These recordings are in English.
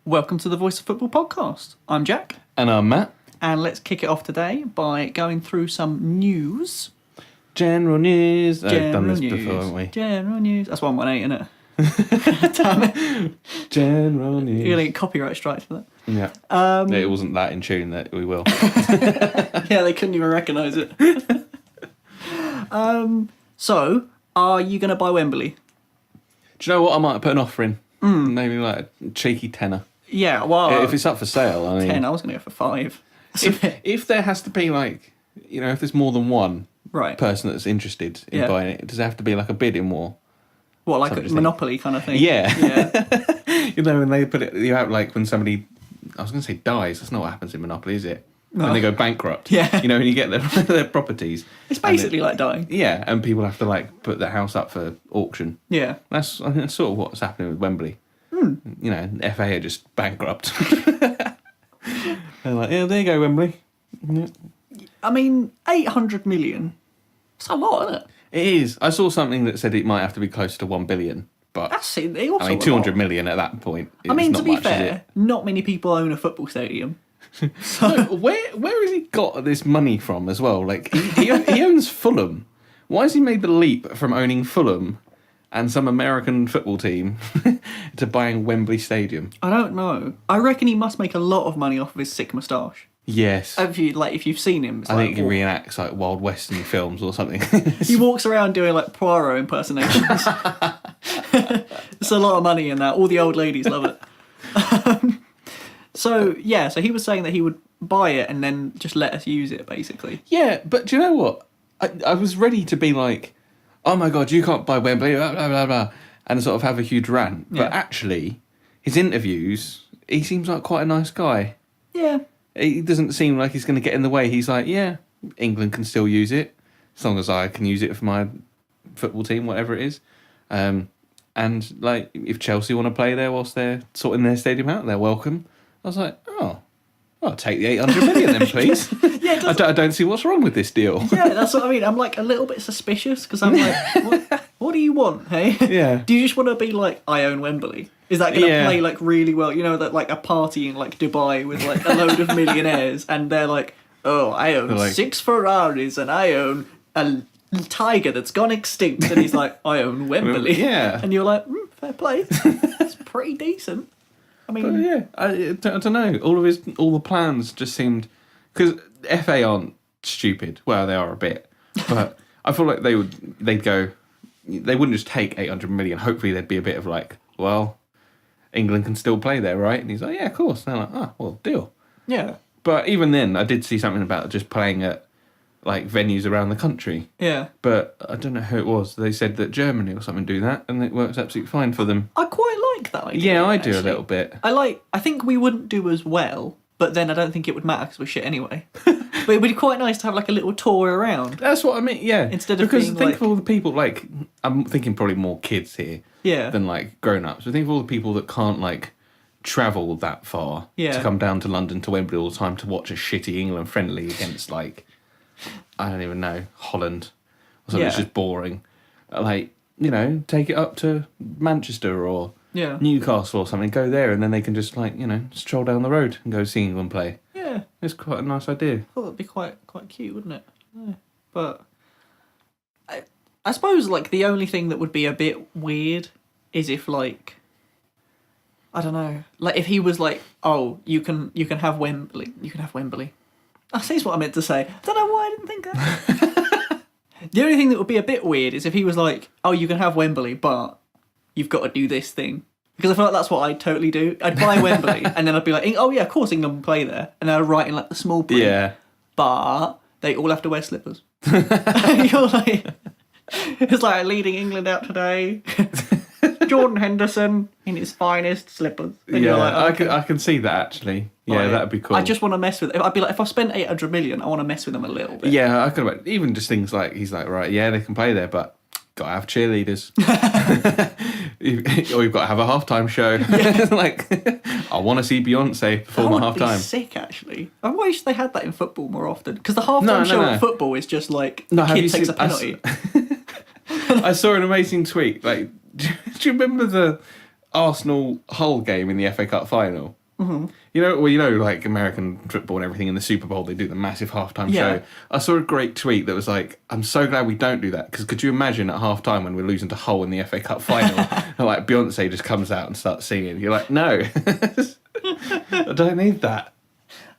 Welcome to the Voice of Football podcast. I'm Jack. And I'm Matt. And let's kick it off today by going through some news. General news. General I've done this news. before, haven't we? General news. That's 118, isn't it? Damn it. General news. You're going to get copyright strikes for that. Yeah. It wasn't that in tune that we will. Yeah, they couldn't even recognise it. So, are you going to buy Wembley? Do you know what? I might put an offer in. Maybe like a cheeky tenner. Yeah, well... If it's up for sale, I mean... 10, I was going to go for 5. If there has to be like, if there's more than one person that's interested in buying it, does there have to be like a bidding war? What, like a Monopoly kind of thing? Yeah. Yeah. When they put it out, like when somebody, I was going to say dies, that's not what happens in Monopoly, is it? No. When they go bankrupt. Yeah. When you get their properties. It's basically like dying. Yeah, and people have to like put their house up for auction. Yeah. I think that's sort of what's happening with Wembley. FA are just bankrupt. They're like, yeah, there you go, Wembley. Yeah. I mean, 800 million. It's a lot, isn't it? It is. I saw something that said it might have to be close to 1 billion, but That's it. They also 200 million at that point. I mean, not to be much, fair, not many people own a football stadium. No, where has he got this money from as well? Like he owns Fulham. Why has he made the leap from owning Fulham and some American football team to buying Wembley Stadium? I don't know. I reckon he must make a lot of money off of his sick moustache. Yes. If you've seen him, I think he reenacts like Wild Western films or something. He walks around doing like Poirot impersonations. There's a lot of money in that. All the old ladies love it. So he was saying that he would buy it and then just let us use it, basically. Yeah, but do you know what? I was ready to be like, oh my God, you can't buy Wembley, blah, blah, blah, blah, and sort of have a huge rant. Yeah. But actually, his interviews, he seems like quite a nice guy. Yeah. He doesn't seem like he's going to get in the way. He's like, yeah, England can still use it, as long as I can use it for my football team, whatever it is. And like, if Chelsea want to play there whilst they're sorting their stadium out, they're welcome. I was like, oh, I'll take the 800 million then, please. Yeah, I don't see what's wrong with this deal. Yeah, that's what I mean. I'm like a little bit suspicious because I'm like, what do you want, hey? Yeah. Do you just want to be like, I own Wembley? Is that going to play like really well? You know, that like a party in like Dubai with like a load of millionaires and they're like, oh, I own 6 Ferraris and I own a tiger that's gone extinct. And he's like, I own Wembley. Yeah. And you're like, fair play. That's pretty decent. I mean, I don't know. All the plans just seemed, because FA aren't stupid. Well, they are a bit, but I feel like they wouldn't just take 800 million. Hopefully, there'd be a bit of like, well, England can still play there, right? And he's like, yeah, of course. And they're like, oh, well, deal. Yeah. But even then, I did see something about just playing at like venues around the country. Yeah. But I don't know who it was. They said that Germany or something do that, and it works absolutely fine for them. I quite like that idea. Yeah, I do actually. a little bit. I think we wouldn't do as well, but then I don't think it would matter because we're shit anyway. But it would be quite nice to have like a little tour around. That's what I mean, yeah. Instead of because being think like... of all the people, like, I'm thinking probably more kids here than like grown-ups. But think of all the people that can't like travel that far to come down to London to Wembley all the time to watch a shitty England friendly against like, I don't even know, Holland or something. It's just boring. Like, take it up to Manchester or Newcastle or something, go there, and then they can just like, stroll down the road and go see England play. Yeah. It's quite a nice idea. I thought that'd be quite cute, wouldn't it? Yeah. But I suppose like the only thing that would be a bit weird is if like, I don't know, like if he was like, oh, you can have Wembley. You can have Wembley. That's what I meant to say. I don't know why I didn't think that. The only thing that would be a bit weird is if he was like, oh, you can have Wembley, but you've got to do this thing. Because I feel like that's what I'd totally do. I'd buy Wembley, and then I'd be like, oh yeah, of course England will play there. And then I'd write in like the small print. Yeah. But they all have to wear slippers. You're like, it's like leading England out today. Jordan Henderson in his finest slippers. And yeah, like, okay. I can see that actually. Yeah, that'd be cool. I just want to mess with it. I'd be like, if I spent 800 million, I want to mess with them a little bit. Yeah, I could imagine. Even just things like, he's like, right, yeah, they can play there, but gotta have cheerleaders. Or you've got to have a halftime show. Yeah. Like, I want to see Beyonce perform at halftime. That would be sick, actually. I wish they had that in football more often. Because the halftime show in football is just like, kid takes a penalty. I saw an amazing tweet. Like, do you remember Arsenal-Hull game in the FA Cup final. Mm-hmm. Like American football and everything in the Super Bowl, they do the massive halftime show. I saw a great tweet that was like, I'm so glad we don't do that, because could you imagine at halftime when we're losing to Hull in the FA Cup final, and like Beyonce just comes out and starts singing? You're like, no, I don't need that.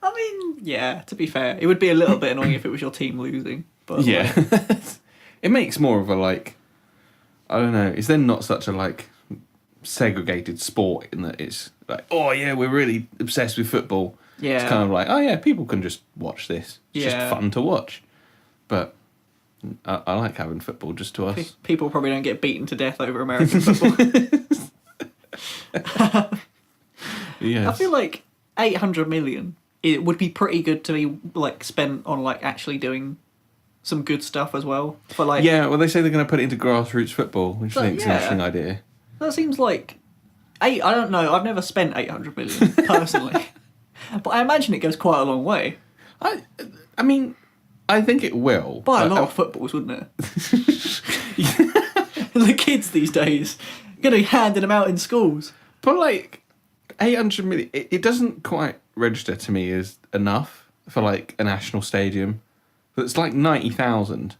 I mean, yeah, to be fair, it would be a little bit annoying if it was your team losing. But yeah. It makes more of a, like, I don't know, it's then not such a, like, segregated sport in that it's like, oh yeah, we're really obsessed with football. Yeah. It's kind of like, oh yeah, people can just watch this. It's just fun to watch. But I like having football just to us. People probably don't get beaten to death over American football. Yes. I feel like 800 million, it would be pretty good to be like spent on like actually doing some good stuff as well. For like, yeah, well they say they're going to put it into grassroots football, which I think is an interesting idea. That seems like I don't know. I've never spent 800 million personally, but I imagine it goes quite a long way. I mean, I think it will. Buy a lot of footballs, wouldn't it? The kids these days are going to be handing them out in schools. But like 800 million, it doesn't quite register to me as enough for like a national stadium. It's like 90,000,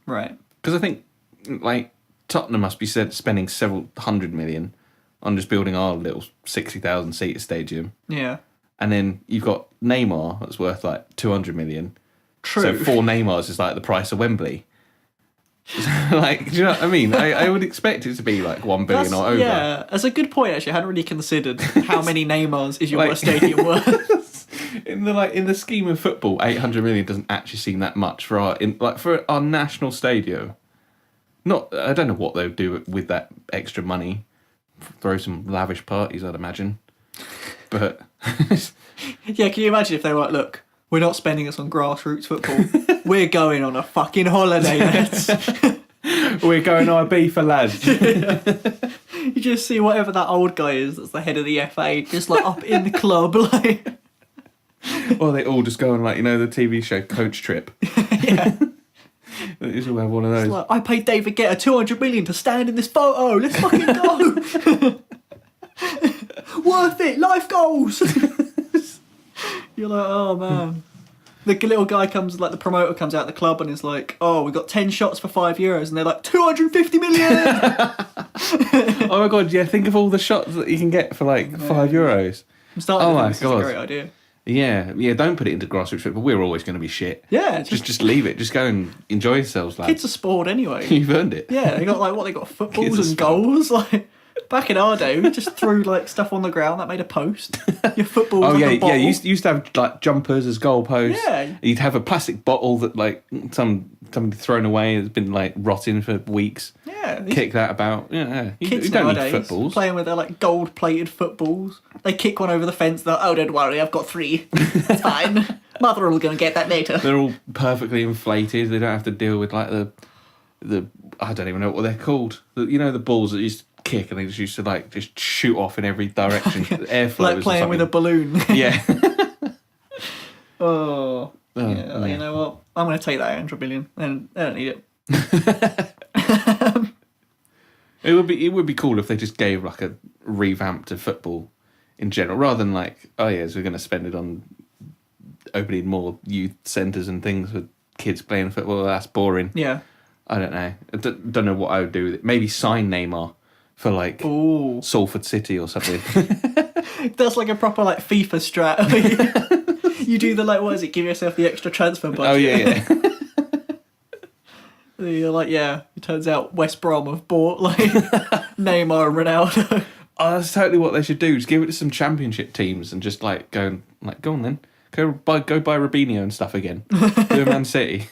right? Because I think like Tottenham must be spending several hundred million on just building our little 60,000 seat stadium. Yeah. And then you've got Neymar that's worth like 200 million. True. So 4 Neymars is like the price of Wembley. Like, do you know what I mean? I would expect it to be like 1 billion or over. Yeah, that's a good point actually. I hadn't really considered how many Neymars is your stadium worth. In the scheme of football, 800 million doesn't actually seem that much for our national stadium. I don't know what they would do with that extra money. Throw some lavish parties, I'd imagine. But yeah, can you imagine if they were like, look, we're not spending this on grassroots football. We're going on a fucking holiday, lads. We're going IB for lads. You just see whatever that old guy is that's the head of the FA, just like up in the club, like. Or they all just go on, like, you know, the TV show Coach Trip. Yeah. They just all have one of those. It's like, I paid David Guetta 200 million to stand in this photo. Let's fucking go. Worth it. Life goals. You're like, oh man. The little guy comes, like the promoter comes out the club and is like, oh, we got 10 shots for €5, and they're like 250 million. Oh my god, yeah! Think of all the shots that you can get for like €5. I'm starting to think this is a great idea. Yeah. Don't put it into grassroots football. We're always going to be shit. Yeah, just leave it. Just go and enjoy yourselves, lads. Kids are spoiled anyway. You've earned it. Yeah, they got footballs and goals. Like back in our day, we just threw like stuff on the ground that made a post. Your football. Oh was yeah, like a bottle. yeah. You used to have like jumpers as goal posts. Yeah. You'd have a plastic bottle that like somebody thrown away has been like rotting for weeks. Yeah. Kick that about. Yeah. Kids you don't nowadays need footballs. Playing with their like gold-plated footballs. They kick one over the fence. They're like, oh, don't worry, I've got 3. It's fine. Mother will go and get that later. They're all perfectly inflated. They don't have to deal with like the I don't even know what they're called. The balls that you used to kick and they just used to like just shoot off in every direction. Airflow. Like playing with a balloon. Yeah. Yeah. You know what? I'm going to take that 800 million. And I don't need it. It would be cool if they just gave like a revamp to football in general, rather than like, oh yes, we're going to spend it on opening more youth centres and things for kids playing football. That's boring. Yeah. I don't know. I don't know what I would do with it. Maybe sign Neymar for like Salford City or something. That's like a proper like FIFA strat. You do the like, what is it? Give yourself the extra transfer budget. Oh yeah. You're like, yeah. It turns out West Brom have bought like Neymar and Ronaldo. Oh, that's totally what they should do. Just give it to some championship teams and just like go on then. Go buy Robinho and stuff again. Do a Man City.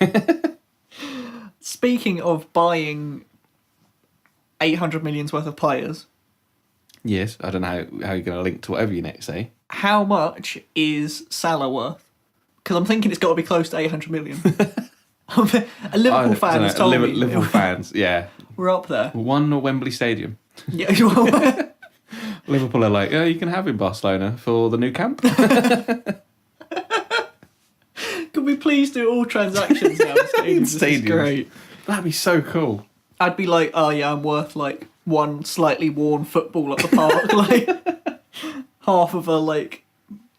Speaking of buying 800 million's worth of players. Yes, I don't know how you're going to link to whatever you next say. How much is Salah worth? Because I'm thinking it's got to be close to 800 million. A Liverpool fan has told me. Liverpool fans, yeah. We're up there. One Wembley Stadium. Yeah. Liverpool are like, you can have him, Barcelona, for the new camp. Can we please do all transactions now? In stadiums. This is great. That'd be so cool. I'd be like, oh yeah, I'm worth like one slightly worn football at the park, like half of a like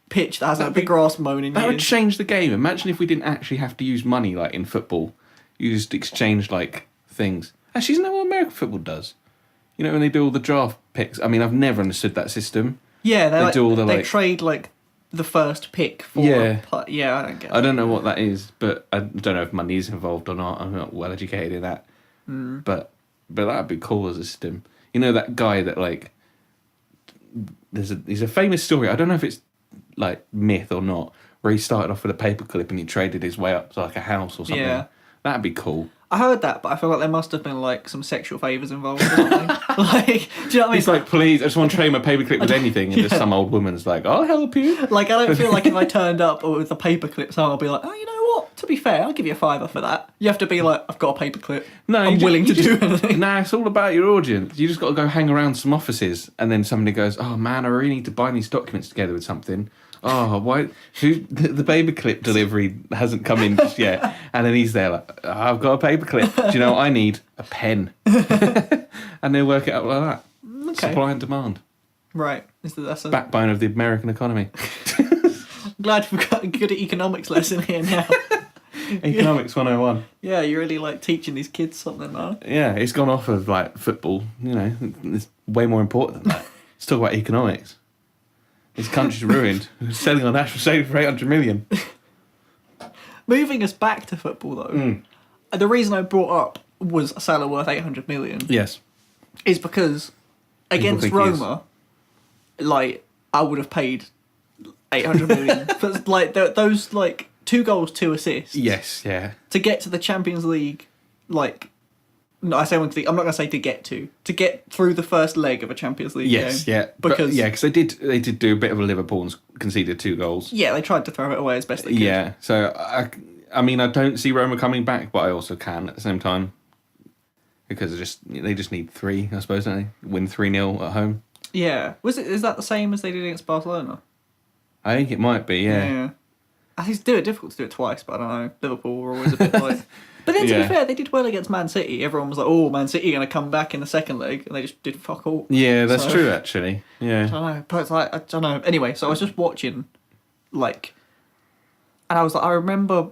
pitch that hasn't been grass mown in That years. would change the game. Imagine if we didn't actually have to use money like in football. You just exchange like things. Actually, isn't that what American football does? You know, when they do all the draft picks. I mean, I've never understood that system. Yeah, they do all the they trade like the first pick for I don't get I don't know what that is, but I don't know if money is involved or not. I'm not well educated in that. But that'd be cool as a system. You know that guy that like there's a famous story. I don't know if it's like myth or not, where he started off with a paperclip and he traded his way up to like a house or something. Yeah. That'd be cool. I heard that, but I feel like there must have been like some sexual favours involved or something. Like, do you know what I mean? He's like, please, I just want to trade my paperclip with anything, and just some old woman's like, I'll help you. Like, I don't feel like if I turned up with a paperclip, someone will be like, oh, you know what? To be fair, I'll give you a $5 for that. You have to be like, I've got a paperclip. No, I'm willing to do anything. Nah, it's all about your audience. You just got to go hang around some offices, and then somebody goes, oh man, I really need to bind these documents together with something. Oh, why? The paperclip delivery hasn't come in just yet, and then he's there like, oh, I've got a paperclip. Do you know what I need? A pen, and they'll work it out like that. Okay. Supply and demand. Right, that's a backbone of the American economy. I'm glad we've got a good economics lesson here now. Economics 101. Yeah, you're really like teaching these kids something now. Yeah, it's gone off of like football. You know, it's way more important than that. Let's talk about economics. This country's ruined. We're selling our national savings for 800 million. Moving us back to football, though, the reason I brought up was Salah worth 800 million. Yes. Is because against Roma, like, I would have paid 800 million. But, like, those, like, 2 goals, 2 assists. Yes, yeah. To get to the Champions League, like... No, I'm not going to say to get through the first leg of a Champions League game. Yes, yeah. Because they did do a bit of a Liverpool and conceded 2 goals. Yeah, they tried to throw it away as best they could. Yeah, so I mean, I don't see Roma coming back, but I also can at the same time. Because they just need 3, I suppose, don't they? Win 3-0 at home. Yeah. Is that the same as they did against Barcelona? I think it might be, yeah. I think it's difficult to do it twice, but I don't know. Liverpool were always a bit like... But then, to be fair, they did well against Man City. Everyone was like, oh, Man City going to come back in the second leg. And they just did fuck all. Yeah, that's true, actually. Yeah. I don't know. But it's like, I don't know. Anyway, so I was just watching, like... And I was like, I remember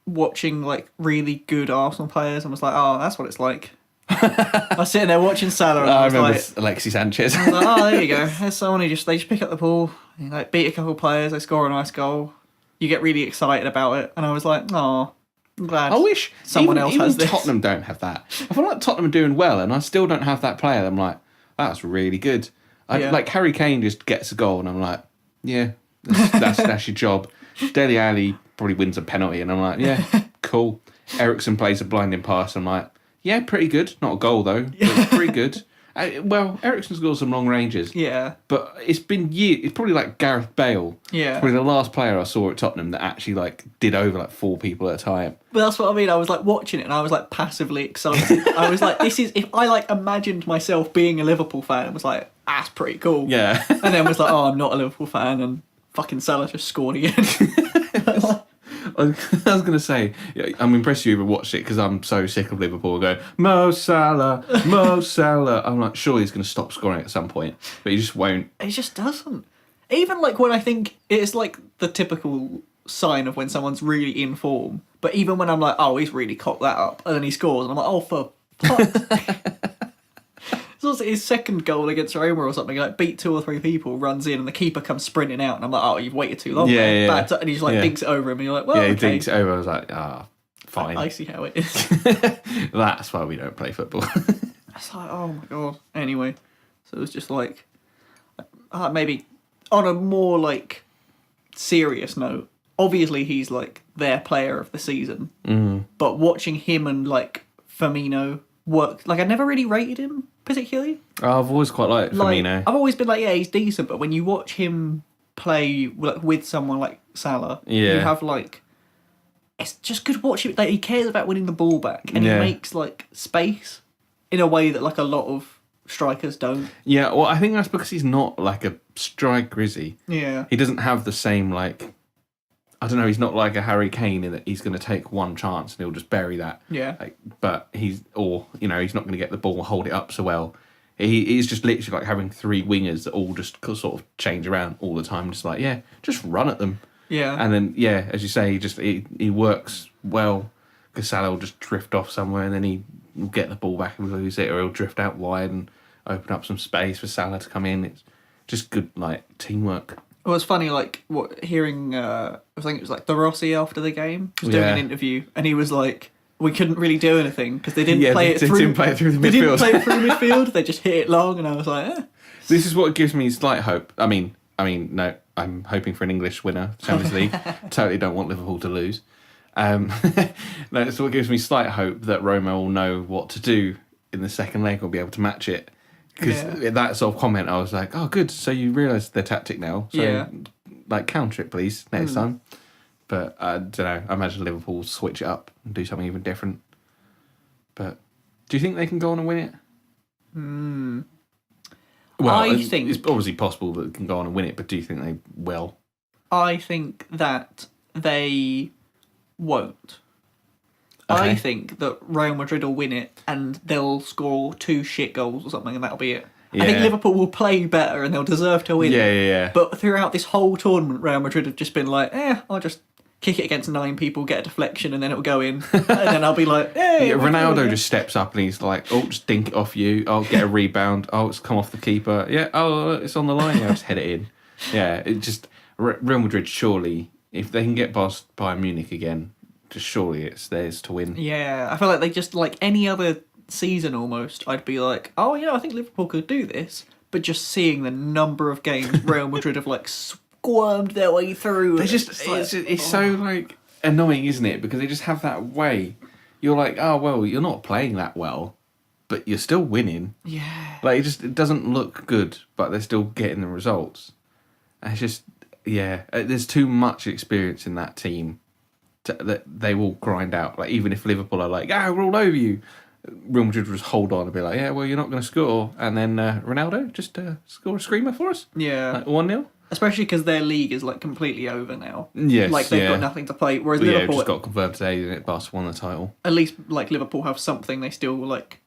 watching, like, really good Arsenal players and was like, oh, that's what it's like. I was sitting there watching Salah and I was remember like... Alexis Sanchez. I was like, oh, there you go. There's someone who they just pick up the ball, you like, beat a couple of players, they score a nice goal. You get really excited about it. And I was like, oh... I'm glad. I wish someone else has this. Tottenham don't have that. I feel like Tottenham are doing well, and I still don't have that player. I'm like, that's really good. Like Harry Kane just gets a goal, and I'm like, yeah, that's your job. Dele Alli probably wins a penalty, and I'm like, yeah, cool. Eriksen plays a blinding pass. I'm like, yeah, pretty good. Not a goal though, but pretty good. Well, Eriksen's got some long ranges. Yeah. But it's been years. It's probably like Gareth Bale. Yeah. Probably the last player I saw at Tottenham that actually like did over like 4 people at a time. But that's what I mean. I was like watching it and I was like passively excited. I was like, this is... If I like imagined myself being a Liverpool fan and was like, that's pretty cool. Yeah. And then was like, oh, I'm not a Liverpool fan and fucking Salah just scored again. I was going to say, I'm impressed you even watched it because I'm so sick of Liverpool going, Mo Salah, Mo Salah. I'm like, surely he's going to stop scoring at some point, but he just won't. He just doesn't. Even like when I think it's like the typical sign of when someone's really in form, but even when I'm like, oh, he's really cocked that up, and then he scores, and I'm like, oh, for fuck. It's also his second goal against Roma or something, like beat 2 or 3 people, runs in, and the keeper comes sprinting out, and I'm like, oh, you've waited too long. Yeah. And he just like dinks it over him, and you're like, well, yeah, he okay. dinks it over. I was like, fine. I see how it is. That's why we don't play football. It's like, oh my god. Anyway, so it was just like, maybe on a more like serious note. Obviously, he's like their player of the season, but watching him and like Firmino work, like I never really rated him particularly. I've always quite liked Firmino. I've always been like, yeah, he's decent, but when you watch him play like with someone like Salah, you have like, it's just good watching. Like he cares about winning the ball back, and he makes like space in a way that like a lot of strikers don't. Yeah, well, I think that's because he's not like a striker, is he? Yeah, he doesn't have the same like. I don't know, he's not like a Harry Kane in that he's going to take one chance and he'll just bury that. Yeah. But he's not going to get the ball, hold it up so well. He's just literally like having 3 wingers that all just sort of change around all the time. Just like, yeah, just run at them. Yeah. And then, yeah, as you say, he works well, because Salah will just drift off somewhere and then he'll get the ball back and lose it, or he'll drift out wide and open up some space for Salah to come in. It's just good, like, teamwork. Well, it's funny, like, hearing, I think it was like De Rossi after the game, was doing an interview, and he was like, we couldn't really do anything because they didn't play it through. Didn't play it through the midfield. They didn't play it through midfield. They just hit it long, and I was like, eh. This is what gives me slight hope. I mean, no, I'm hoping for an English winner, Champions League. Totally don't want Liverpool to lose. No, it's what gives me slight hope that Roma will know what to do in the second leg, or be able to match it. Because that sort of comment, I was like, oh, good. So you realise their tactic now. So, like, counter it, please, next time. But I don't know. I imagine Liverpool will switch it up and do something even different. But do you think they can go on and win it? Well, I think it's obviously possible that they can go on and win it, but do you think they will? I think that they won't. Okay. I think that Real Madrid will win it and they'll score 2 shit goals or something, and that'll be it. Yeah. I think Liverpool will play better and they'll deserve to win. Yeah. But throughout this whole tournament, Real Madrid have just been like, I'll just kick it against 9 people, get a deflection, and then it'll go in. And then I'll be like, hey. Yeah, Ronaldo just steps up and he's like, oh, just dink it off you. I'll get a rebound. Oh, it's come off the keeper. Yeah, oh, it's on the line. Yeah, I'll just head it in. Yeah, it just... Real Madrid, surely, if they can get past Bayern Munich again, just surely it's theirs to win. Yeah, I feel like they just, like any other season almost, I'd be like, oh, I think Liverpool could do this. But just seeing the number of games Real Madrid have, like, squirmed their way through. They just, it's so, like, annoying, isn't it? Because they just have that way. You're like, oh, well, you're not playing that well, but you're still winning. Yeah. Like, it doesn't look good, but they're still getting the results. And it's just, there's too much experience in that team that they will grind out. Like, even if Liverpool are like, we're all over you, Real Madrid will just hold on and be like, well, you're not going to score. And then Ronaldo, just score a screamer for us. Yeah. Like 1-0. Especially because their league is, like, completely over now. Yes, like, they've got nothing to play. Whereas Liverpool... just got confirmed today, didn't it? Barca won the title. At least, like, Liverpool have something they still, like...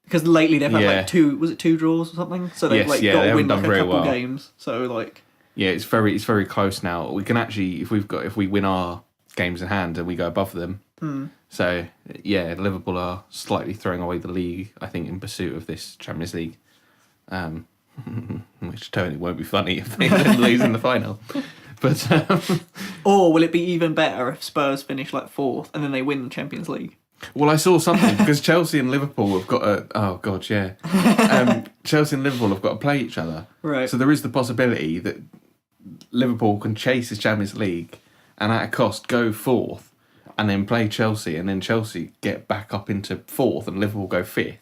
Because lately they've had, like, 2 draws or something? So they've, got to win, like, a couple games. So, like... Yeah, it's very close now. We can actually, if we win our games in hand and we go above them. So, Liverpool are slightly throwing away the league, I think, in pursuit of this Champions League. Which totally won't be funny if they lose in the final. But or will it be even better if Spurs finish like 4th and then they win the Champions League? Well, I saw something because Chelsea and Liverpool have got Chelsea and Liverpool have got to play each other. Right. So there is the possibility that Liverpool can chase the Champions League and at a cost go 4th and then play Chelsea, and then Chelsea get back up into 4th and Liverpool go 5th.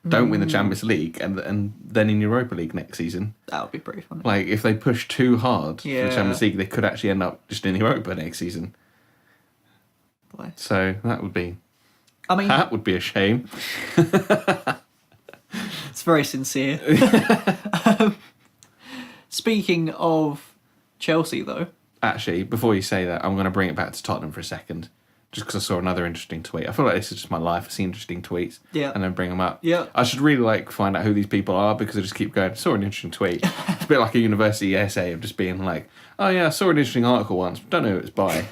Don't win the Champions League and then in Europa League next season. That would be pretty funny. Like, if they push too hard for the Champions League, they could actually end up just in Europa next season. Boy. So that would be... that would be a shame. It's very sincere. Speaking of Chelsea, though... Actually, before you say that, I'm going to bring it back to Tottenham for a second. Just because I saw another interesting tweet. I feel like this is just my life. I see interesting tweets and then bring them up. Yeah. I should really find out who these people are, because I just keep going, saw an interesting tweet. It's a bit like a university essay of just being like, oh yeah, I saw an interesting article once, don't know who it's by.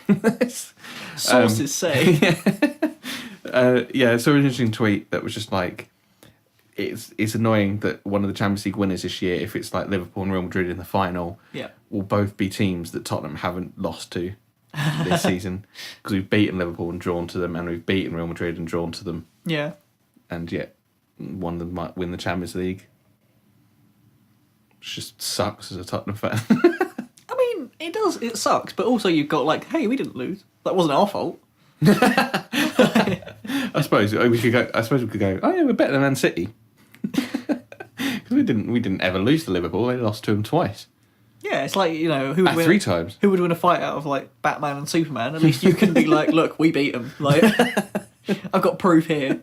Sources say. I saw an interesting tweet that was just like, it's annoying that one of the Champions League winners this year, if it's like Liverpool and Real Madrid in the final, will both be teams that Tottenham haven't lost to this season, because we've beaten Liverpool and drawn to them, and we've beaten Real Madrid and drawn to them. Yeah. And yet, one of them might win the Champions League. It just sucks as a Tottenham fan. I mean, it does. It sucks, but also you've got like, hey, we didn't lose. That wasn't our fault. I suppose we could go. Oh yeah, we're better than Man City. Because we didn't ever lose to Liverpool. They lost to them twice. Yeah, it's like, who would win 3 times. Who would win a fight out of like Batman and Superman? At least you can be like, look, we beat them. Like, I've got proof here.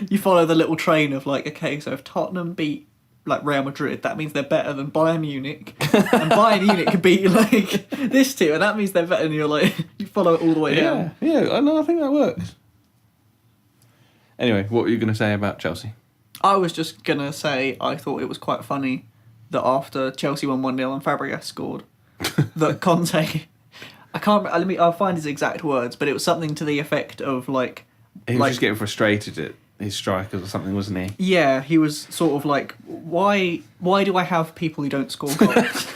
You follow the little train of like, okay, so if Tottenham beat like Real Madrid, that means they're better than Bayern Munich, and Bayern Munich could beat like this team, and that means they're better. And you're like, you follow it all the way down. Yeah, I know. I think that works. Anyway, what were you going to say about Chelsea? I was just going to say I thought it was quite funny that after Chelsea won 1-0 and Fabregas scored, that Conte... I'll find his exact words, but it was something to the effect of, like... He was just getting frustrated at his strikers or something, wasn't he? Yeah, he was sort of like, why do I have people who don't score goals?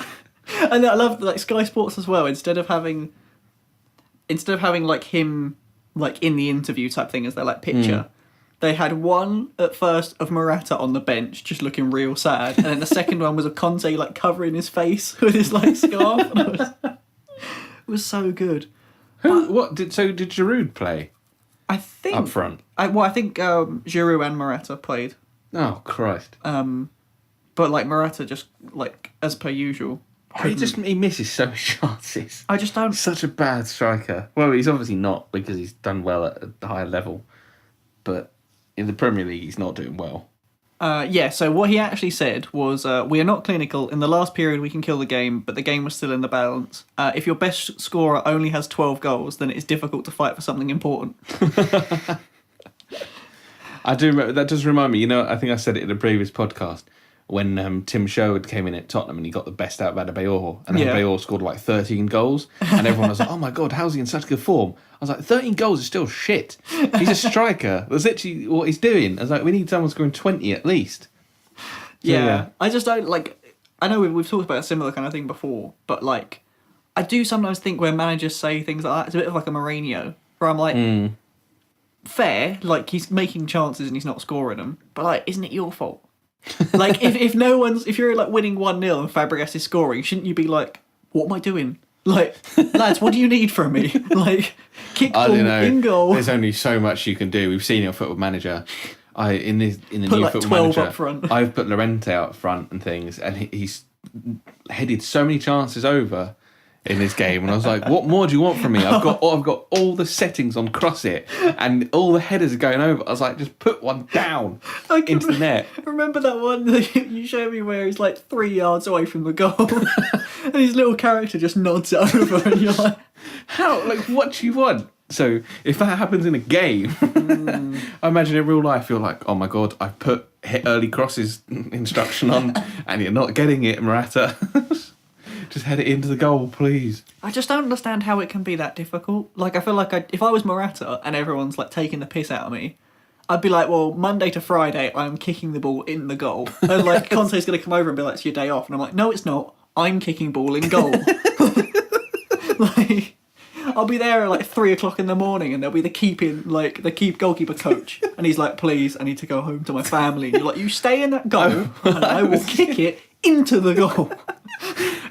And I love, like, Sky Sports as well, instead of having like him like in the interview type thing as their like picture, they had one at first of Morata on the bench just looking real sad, and then the second one was of Conte like covering his face with his like scarf. And it was so good. Did Giroud play? I think up front. I think Giroud and Morata played. Oh Christ! But like Morata just like as per usual. He misses so many chances. I just don't. Such a bad striker. Well, he's obviously not because he's done well at a higher level, but in the Premier League he's not doing well. Yeah, so what he actually said was, we are not clinical. In the last period, we can kill the game, but the game was still in the balance. If your best scorer only has 12 goals, then it is difficult to fight for something important. I do remember, that does remind me, I think I said it in a previous podcast, when Tim Sherwood came in at Tottenham and he got the best out of Adebayor, and Adebayor scored like 13 goals, and everyone was like, oh my God, how's he in such good form? I was like, 13 goals is still shit. He's a striker. That's literally what he's doing. I was like, we need someone scoring 20 at least. So, yeah, I just don't, like, I know we've talked about a similar kind of thing before, but, like, I do sometimes think when managers say things like that, it's a bit of like a Mourinho, where I'm like, fair, like, he's making chances and he's not scoring them, but, like, isn't it your fault? Like, if you're, like, winning 1-0 and Fabregas is scoring, shouldn't you be like, what am I doing? Like, lads, what do you need from me? Like, kick ball in goal. There's only so much you can do. We've seen it on Football Manager. In the new like Football 12 Manager, up front. I've put Llorente out front and things, and he's headed so many chances over in this game, and I was like, what more do you want from me? I've got all the settings on cross it, and all the headers are going over. I was like, just put one down into the net. Remember that one that you showed me where he's like 3 yards away from the goal, and his little character just nods it over, and you're like, how? Like, what do you want? So if that happens in a game, I imagine in real life you're like, oh my God, I've put hit early crosses instruction on, and you're not getting it, Morata. Just head it into the goal, please. I just don't understand how it can be that difficult. Like, I feel like if I was Morata and everyone's like taking the piss out of me, I'd be like, well, Monday to Friday, I'm kicking the ball in the goal. And like, Conte's going to come over and be like, it's your day off. And I'm like, no, it's not. I'm kicking ball in goal. Like, I'll be there at like 3 o'clock in the morning and there'll be the goalkeeper coach. And he's like, please, I need to go home to my family. And you're like, you stay in that goal and I will kick it into the goal.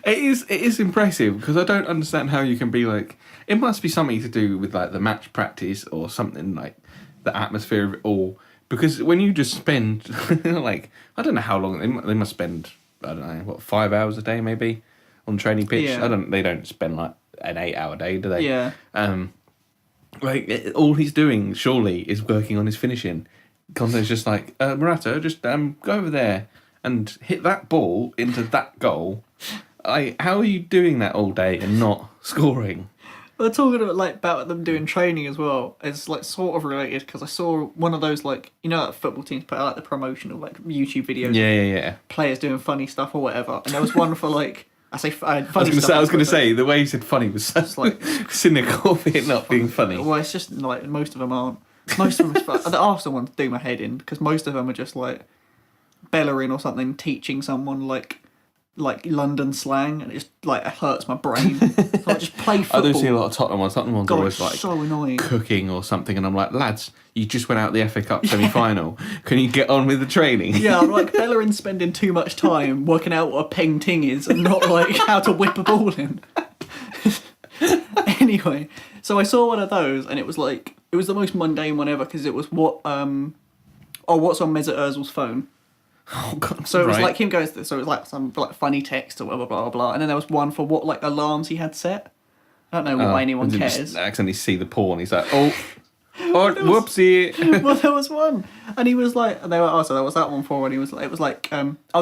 It is impressive because I don't understand how you can be like. It must be something to do with like the match practice or something, like the atmosphere of it all. Because when you just spend like, I don't know how long they must spend. I don't know, what, 5 hours a day maybe on training pitch. Yeah. They don't spend like an 8 hour day, do they? Yeah. All he's doing surely is working on his finishing. Conte's just like, Morata, just go over there and hit that ball into that goal. How are you doing that all day and not scoring? Well, talking about them doing training as well, it's like sort of related because I saw one of those like, that football teams put out like the promotion of like YouTube videos. Yeah. Players doing funny stuff or whatever, and there was one for like funny I was going to say the way you said funny was so like cynical of it not being funny. Well, it's just like most of them aren't. Most of them, the Arsenal ones do my head in because most of them are just like Bellerin or something teaching someone like London slang, and it just like it hurts my brain. So I just play football. I do see a lot of Tottenham ones. Tottenham ones are always like so annoying. Cooking or something, and I'm like, lads, you just went out the FA Cup semi-final. Can you get on with the training? Yeah, I'm like, Bellerin's spending too much time working out what a peng ting is and not like how to whip a ball in. Anyway, so I saw one of those, and it was the most mundane one ever because it was what's on Mesut Ozil's phone. Oh God! So it was like him going through. So it was like some like funny text or blah blah blah blah, and then there was one for what like alarms he had set. I don't know why anyone cares. Just accidentally see the porn. He's like, whoopsie. Well, there was one, and he was like, and they were also there was that one for, and he was like, it was like,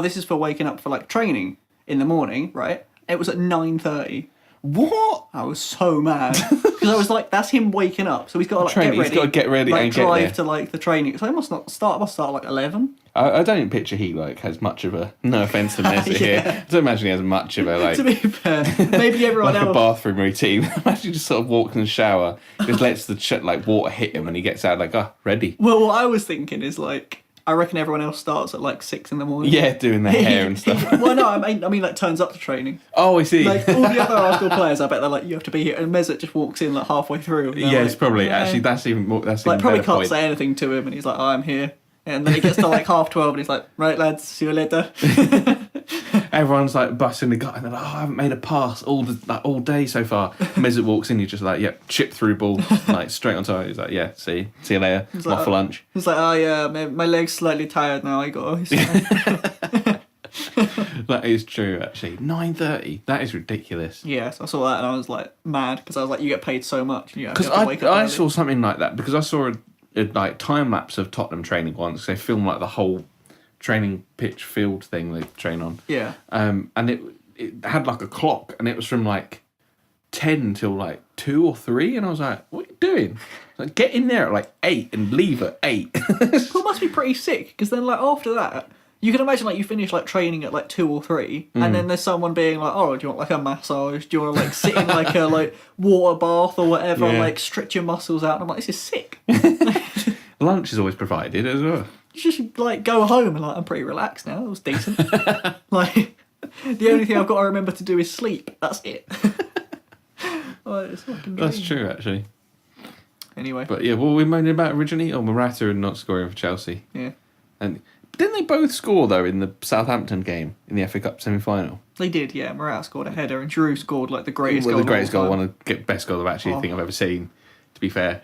this is for waking up for like training in the morning, right? It was at 9:30. What? I was so mad because I was like, that's him waking up, so he's got to like get ready. He's got to get ready like, and drive get there. to like the training. So it must start like 11. I don't picture he like has much of a, no offence to Mesut here, I don't imagine he has much of a like, to be fair, maybe everyone like else, a bathroom routine. Imagine just sort of walks in the shower, just lets the like water hit him and he gets out like, ready. Well, what I was thinking is like, I reckon everyone else starts at like 6 a.m. Yeah, doing their hair and stuff. Well, no, I mean like turns up to training. Oh, I see. Like all the other Arsenal players, I bet they're like, you have to be here, and Mesut just walks in like halfway through. Yeah, like, it's probably actually that's even more. That's like even probably better can't point. say anything to him, and he's like, I'm here. And then he gets to like 12:30 and he's like, right lads, see you later. Everyone's like busting the gut and they're like, I haven't made a pass all day so far. Mesut walks in, he's just like, yep, chip through ball, like straight on target. He's like, yeah, see you later. I'm off for lunch. He's like, oh yeah, my leg's slightly tired now. I got. That is true, actually. 9:30. That is ridiculous. Yes, I saw that and I was like mad because I was like, you get paid so much. Because I saw something like that because I saw a like time lapse of Tottenham training once. They filmed like the whole training pitch field thing they train on. Yeah. And it had like a clock and it was from like 10 till like 2 or 3 and I was like, what are you doing? Like, get in there at like 8 and leave at 8. Well, it must be pretty sick because then like after that you can imagine like you finish like training at like 2 or 3 and then there's someone being like, oh, do you want like a massage? Do you want to like sit in like a like water bath or whatever, like stretch your muscles out? And I'm like, this is sick. Lunch is always provided as well. You just like go home and like, I'm pretty relaxed now. That was decent. Like the only thing I've got to remember to do is sleep. That's it. It's fucking That's true, actually. Anyway. But yeah, what were we moaning about originally? Oh, Morata and not scoring for Chelsea. Yeah. And didn't they both score, though, in the Southampton game in the FA Cup semi-final? They did, yeah. Morata scored a header and Giroud scored like the greatest goal. The greatest goal, one of the best goal I think I've ever seen, to be fair.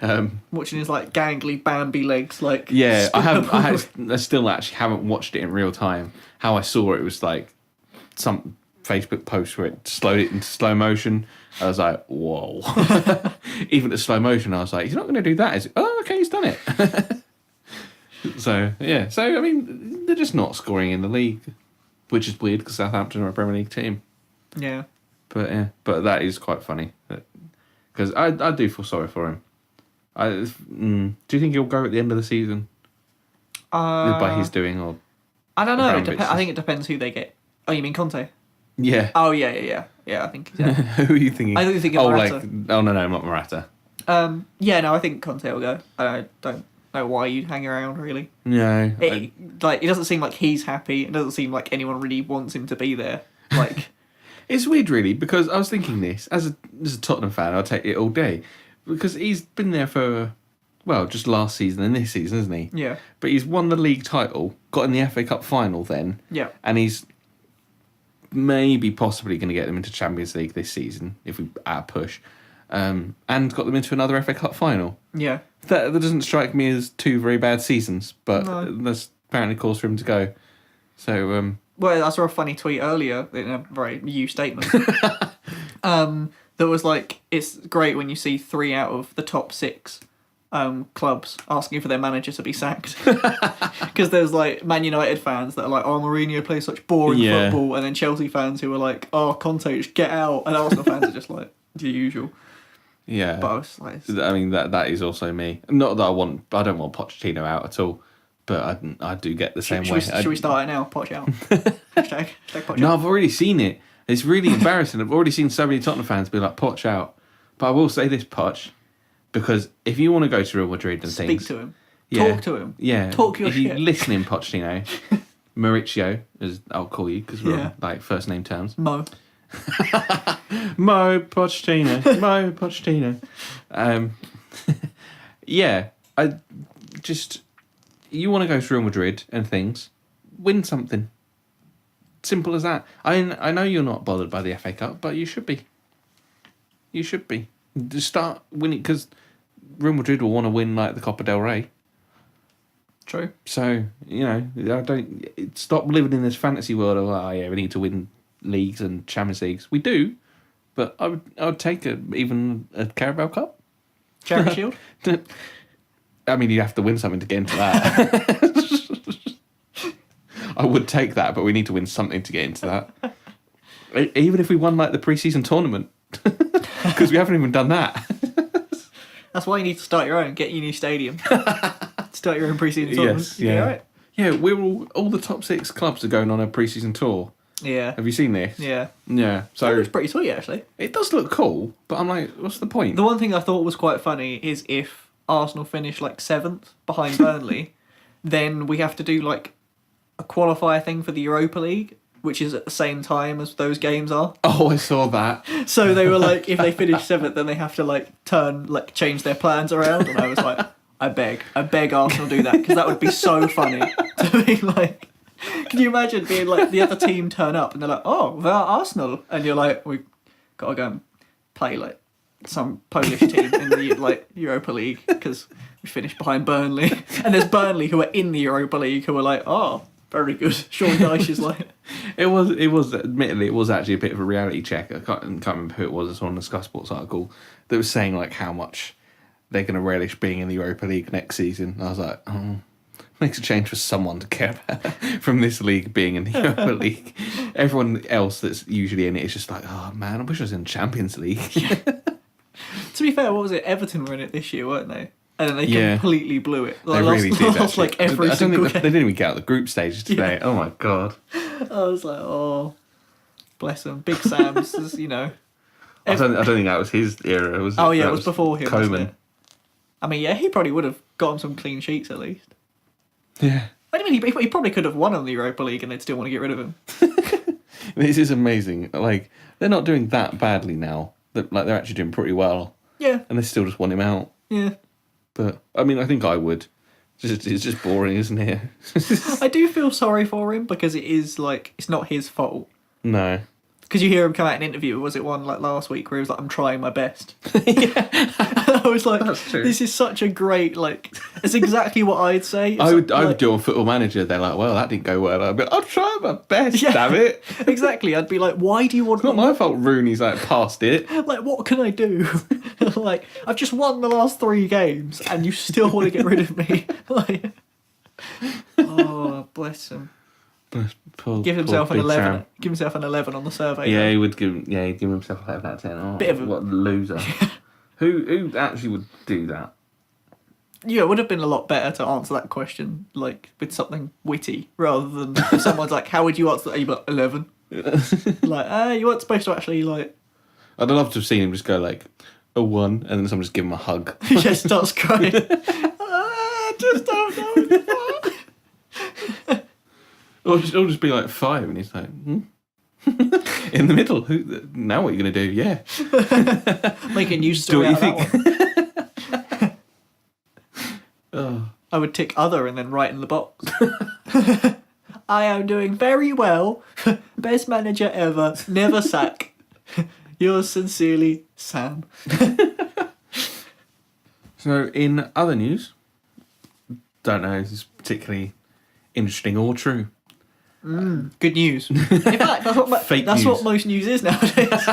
Watching his like gangly Bambi legs, like... Yeah, I still actually haven't watched it in real time. How I saw it was like some Facebook post where it slowed it into slow motion. I was like, whoa. Even at slow motion, I was like, he's not going to do that, is it? Oh, okay, he's done it. So, yeah. So, I mean, they're just not scoring in the league, which is weird because Southampton are a Premier League team. Yeah. But, yeah. But that is quite funny. Because I do feel sorry for him. Do you think he'll go at the end of the season? By his doing, or... I don't know. I think it depends who they get. Oh, you mean Conte? Yeah. Oh, yeah. Yeah, I think... Yeah. Who are you thinking? I think you're thinking Morata. No, not Morata. Yeah, no, I think Conte will go. I don't know why you'd hang around, really. No. It doesn't seem like he's happy. It doesn't seem like anyone really wants him to be there. Like, it's weird, really, because I was thinking this as a Tottenham fan. I'll take it all day because he's been there for just last season and this season, isn't he? Yeah. But he's won the league title, got in the FA Cup final then. Yeah. And he's maybe possibly going to get them into Champions League this season if we add a push. And got them into another FA Cup final. Yeah. That doesn't strike me as 2 very bad seasons, but there's apparently cause for him to go. So, well, I saw a funny tweet earlier in a very new statement. That was like, it's great when you see 3 out of the top 6 clubs asking for their manager to be sacked. Because there's like Man United fans that are like, oh, Mourinho plays such boring football, and then Chelsea fans who are like, oh, Conte, just get out, and Arsenal fans are just like, the usual. Yeah, but I was like, I mean that is also me. Not that I don't want Pochettino out at all, but I do get the same way. Should we start it now? Poch out. hashtag Poch out. No, I've already seen it. It's really embarrassing. I've already seen so many Tottenham fans be like, Poch out. But I will say this, Poch, because if you want to go to Real Madrid and speak things, to him, talk to him, talk your if shit. If you're listening, Pochettino, Mauricio, as I'll call you because we're on like first name terms. Mo Pochettino. You want to go to Real Madrid and things, win something. Simple as that. I know you're not bothered by the FA Cup, but you should be. You should be. Just start winning, because Real Madrid will want to win like the Copa del Rey. True. So, I don't stop living in this fantasy world of we need to win leagues and Champions Leagues. We do, but I would take even a Carabao Cup. Charity Shield? I mean, you have to win something to get into that. I would take that, but we need to win something to get into that. Even if we won like the pre-season tournament, because we haven't even done that. That's why you need to start your own. Get your new stadium. Start your own pre-season tournament. Yes, yeah. Right. Yeah, we're all the top 6 clubs are going on a pre-season tour. Yeah. Have you seen this? Yeah. Yeah. So it looks pretty sweet, actually. It does look cool, but I'm like, what's the point? The one thing I thought was quite funny is if Arsenal finish like 7th behind Burnley, then we have to do like a qualifier thing for the Europa League, which is at the same time as those games are. Oh, I saw that. So they were like, if they finish 7th, then they have to like change their plans around. And I was like, I beg Arsenal do that, because that would be so funny to be like. Can you imagine being like the other team turn up and they're like, oh, they're Arsenal, and you're like, we gotta go and play like some Polish team in the like Europa League because we finished behind Burnley, and there's Burnley who are in the Europa League who are like, oh, very good. Sean Dyche is like, it was admittedly it was actually a bit of a reality check. I can't remember who it was. It's on the Sky Sports article that was saying like how much they're going to relish being in the Europa League next season. And I was like, oh. Makes a change for someone to care about from this league being in the Europa League. Everyone else that's usually in it is just like, oh man, I wish I was in Champions League. To be fair, what was it? Everton were in it this year, weren't they? And then they completely blew it. They really did. Lost like every single game. They didn't even get out of the group stages today. Yeah. Oh my god. I was like, oh, bless them. Big Sam's, you know. I don't think that was his era. Was it? Oh yeah, it was before him. Coman. I mean, yeah, he probably would have gotten some clean sheets at least. Yeah. I mean, he probably could have won on the Europa League and they'd still want to get rid of him. This is amazing. Like, they're not doing that badly now. They're actually doing pretty well. Yeah. And they still just want him out. Yeah. But, I mean, I think I would. It's just boring, isn't it? I do feel sorry for him because it is, like, it's not his fault. No. Because you hear him come out in an interview, was it one like last week, where he was like, I'm trying my best. Yeah. I was like, this is such a great, like, it's exactly what I'd say. I would do on Football Manager. They're like, well, that didn't go well. I'd be like, I'll try my best, damn it. Exactly. I'd be like, why do you want... It's not my fault Rooney's, like, past it. Like, what can I do? Like, I've just won the last 3 games, and you still want to get rid of me. Like, oh, bless him. Give himself an 11. Sam. Give himself an 11 on the survey. Yeah, he'd give himself a 11 out of 10. Oh, bit of what a loser. Who actually would do that? Yeah, it would have been a lot better to answer that question like with something witty rather than if someone's like, "How would you answer that?" You'd be like, 11. Like, you weren't supposed to actually like. I'd love to have seen him just go like a 1, and then someone just give him a hug. He just starts crying. I just don't know. Or just be like 5, and he's like, in the middle. Now what are you going to do? Yeah. Make a news story out of that one. Oh. I would tick other and then write in the box. I am doing very well. Best manager ever. Never sack. Yours sincerely, Sam. So, in other news, don't know if this is particularly interesting or true. Good news. In fact, that's what most news is nowadays.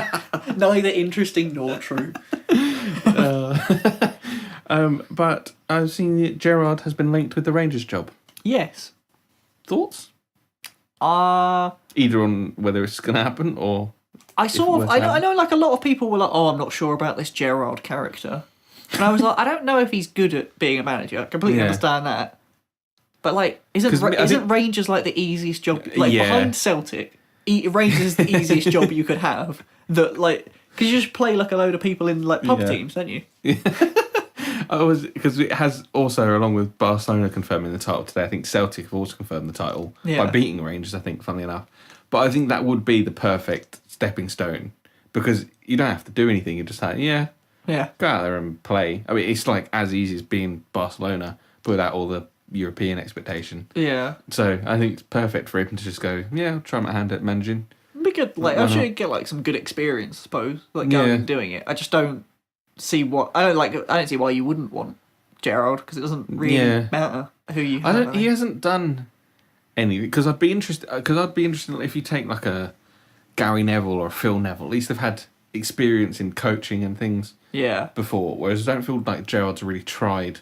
Neither interesting nor true. But I've seen that Gerrard has been linked with the Rangers job. Yes. Thoughts? Either on whether it's going to happen or... I know like a lot of people were like, oh, I'm not sure about this Gerrard character. And I was like, I don't know if he's good at being a manager. I completely understand that. But, like, isn't Rangers, like, the easiest job? Like, behind Celtic, Rangers is the easiest job you could have. That, like, because you just play, like, a load of people in, like, pub teams, don't you? Yeah. Because it has also, along with Barcelona confirming the title today, I think Celtic have also confirmed the title by beating Rangers, I think, funnily enough. But I think that would be the perfect stepping stone because you don't have to do anything. You're just like, go out there and play. I mean, it's, like, as easy as being Barcelona, but without all the European expectation. Yeah. So I think it's perfect for him to just go, I'll try my hand at managing. It'd be good. Like, I should get like some good experience, I suppose. Like going and doing it. I just don't see I don't see why you wouldn't want Gerrard because it doesn't really matter who you have. He hasn't done anything because I'd be interested if you take like a Gary Neville or a Phil Neville. At least they've had experience in coaching and things before. Whereas I don't feel like Gerrard's really tried